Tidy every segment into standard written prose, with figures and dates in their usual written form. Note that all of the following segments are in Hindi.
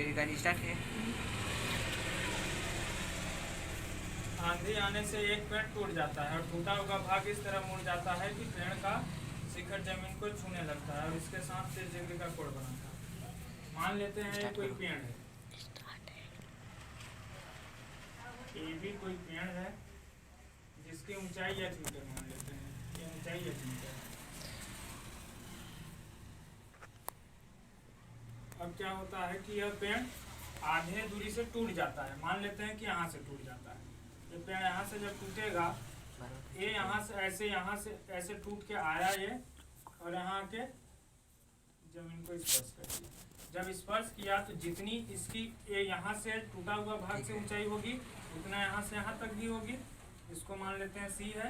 वीडियो रिकॉर्ड स्टार्ट है। आंधी आने से एक पेड़ टूट जाता है और टूटा हुआ भाग इस तरह मुड़ जाता है कि पेड़ का शिखर जमीन को छूने लगता है और इसके साथ 30 डिग्री का कोण बनाता है। मान लेते हैं ये कोई पेड़ है, ये भी कोई पेड़ है जिसकी ऊंचाई h मीटर मान लेते हैं, ये ऊंचाई h मीटर है। अब क्या होता है कि यह पेड़ आधे दूरी से टूट जाता है। मान लेते हैं कि यहाँ से टूट जाता है। ये पेड़ यहाँ से जब टूटेगा, ये यहाँ से ऐसे टूट के आया ये, और यहाँ के जमीन को स्पर्श कर दिया। जब स्पर्श किया तो जितनी इसकी ये यहाँ से टूटा हुआ भाग से ऊंचाई होगी उतना यहाँ से यहाँ तक भी होगी। इसको मान लेते हैं C है।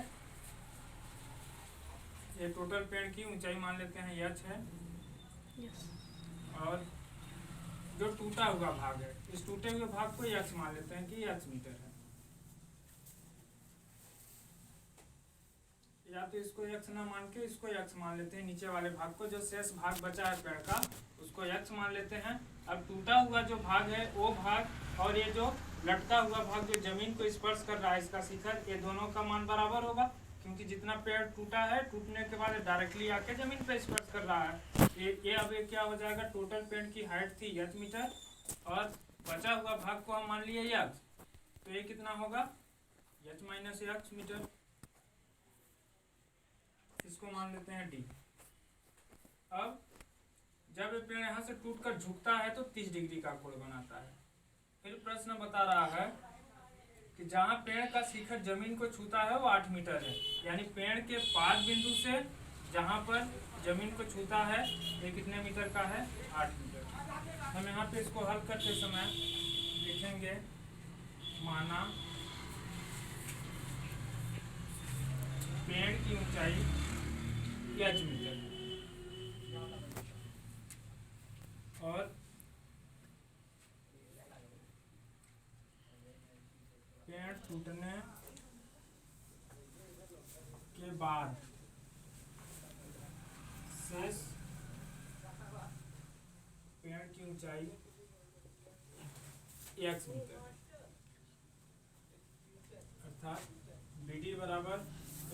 ये टोटल पेड़ की ऊंचाई मान लेते हैं h है। और जो टूटा हुआ भाग है, इस टूटे हुए भाग को h मान लेते हैं कि h मीटर है। या तो इसको x ना मान के इसको x मान लेते हैं, नीचे वाले भाग को, जो शेष भाग बचा है पेड़ का उसको x मान लेते हैं। अब टूटा हुआ जो भाग है वो भाग और ये जो लटका हुआ भाग जो जमीन को स्पर्श कर रहा है इसका शिखर, ये दोनों का मान बराबर होगा, क्योंकि जितना पेड़ टूटा है टूटने के बाद डायरेक्टली आके जमीन पे स्पर्श कर रहा है। ये अब ये क्या हो जाएगा, टोटल पेड़ की हाइट थी h मीटर और बचा हुआ भाग को हम मान लिए h, तो ये कितना होगा h माइनस h मीटर। इसको मान लेते हैं d। अब जब ये पेड़ यहाँ से टूटकर झुकता है तो 30 डिग्री का कोण बनाता है। फिर प्रश्न बता रहा है कि जहाँ पेड़ का शिखर जमीन को छूता है वो 8 मीटर है, यानी पेड़ के पाद बिंदु से जहाँ पर जमीन को छूता है ये कितने मीटर का है, 8 मीटर। हम यहाँ पे इसको हल करते समय लिखेंगे, माना पेड़ की ऊंचाई h मीटर है और पेड़ टूटने के बाद शेष पेड़ की ऊंचाई x मीटर, अर्थात BD बराबर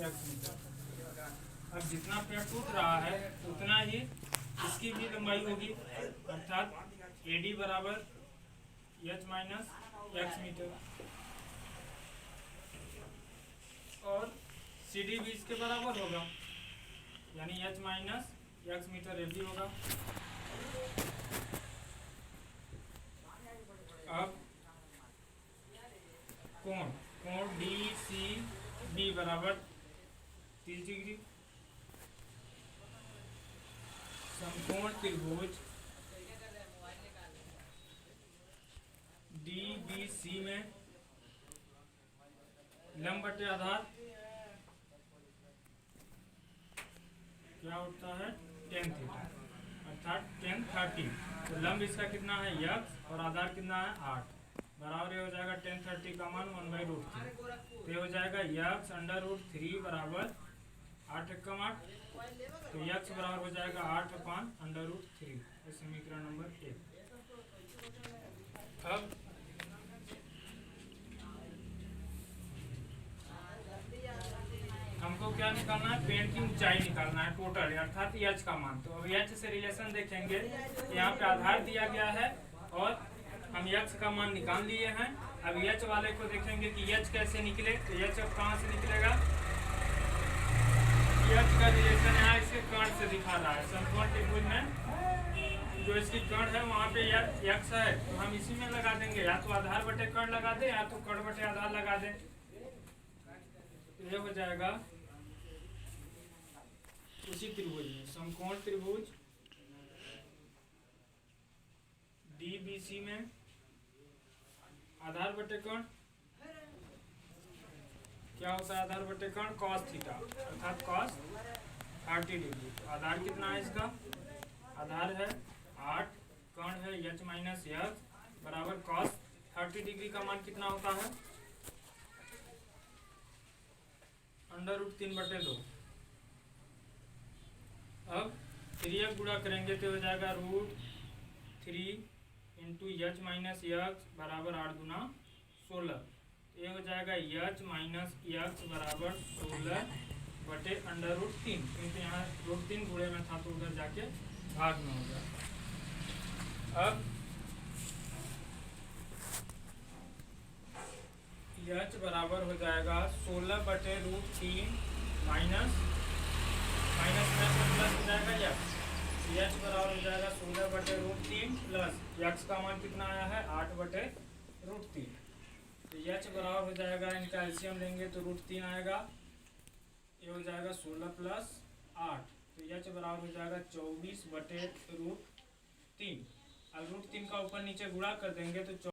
x मीटर। अब जितना पेड़ टूट रहा है उतना ही इसकी भी लंबाई होगी, अर्थात AD बराबर h माइनस x मीटर और CD भी इसके बराबर होगा, यानी h माइनस x मीटर ये भी होगा। अब कोण DCB बराबर 30 डिग्री। समकोण त्रिभुज DBC में लंब बटे आधार क्या होता है, tan थीटा, अर्थात tan 30। तो लंब इसका कितना है x और आधार कितना है 8, बराबर ये हो जाएगा tan 30 का मान 1/√3। तो ये हो जाएगा x√3 बराबर 8 एकम 8, तो x बराबर हो जाएगा 8/√3। ये समीकरण नंबर 1। अब हमको क्या निकालना है, पेड़ की ऊंचाई निकालना है टोटल, अर्थात h का मान। तो अब h से रिलेशन देखेंगे, यहाँ पे आधार दिया गया है और हम h का मान निकाल लिए हैं। अब h वाले को देखेंगे कि h कैसे निकले, तो h अब कहाँ से निकलेगा, h का रिलेशन यहाँ इसके कर्ण से दिखा रहा है। समकोण त्रिभुज में जो इसकी कर्ण है वहाँ पे x है, तो हम इसी में लगा देंगे, या तो आधार बटे कर्ण लगा दे या तो कर्ण बटे आधार लगा दे। ये हो जाएगा उसी त्रिभुज में, समकोण त्रिभुज DBC में आधार बटे कर्ण क्या होता है, आधार बटे कर्ण cos थीटा, अर्थात cos 30 डिग्री। तो आधार कितना है इसका, आधार है 8, कर्ण है h माइनस h बराबर cos 30 डिग्री का मान कितना होता है, √3/2। अब 3 गुणा करेंगे तो हो जाएगा √3 इंटू एच माइनस एक्स बराबर 8 दूना 16। ये हो जाएगा एच माइनस एक्स बराबर 16 बटे √3, क्योंकि यहाँ √3 गुणे में था तो उधर जाके भाग में होगा। अब एच बराबर हो जाएगा 16 बटे √3 माइनस में प्लस हो जाएगा एच बराबर हो जाएगा 16 बटे √3 प्लस एक्स का मान कितना आया है 8 बटे √3। तो एच बराबर हो जाएगा, इनका एलसीएम लेंगे तो √3 आएगा, ये हो जाएगा 16 प्लस 8, तो एच बराबर हो जाएगा 24 बटे √3। अब √3 का ऊपर नीचे गुणा कर देंगे तो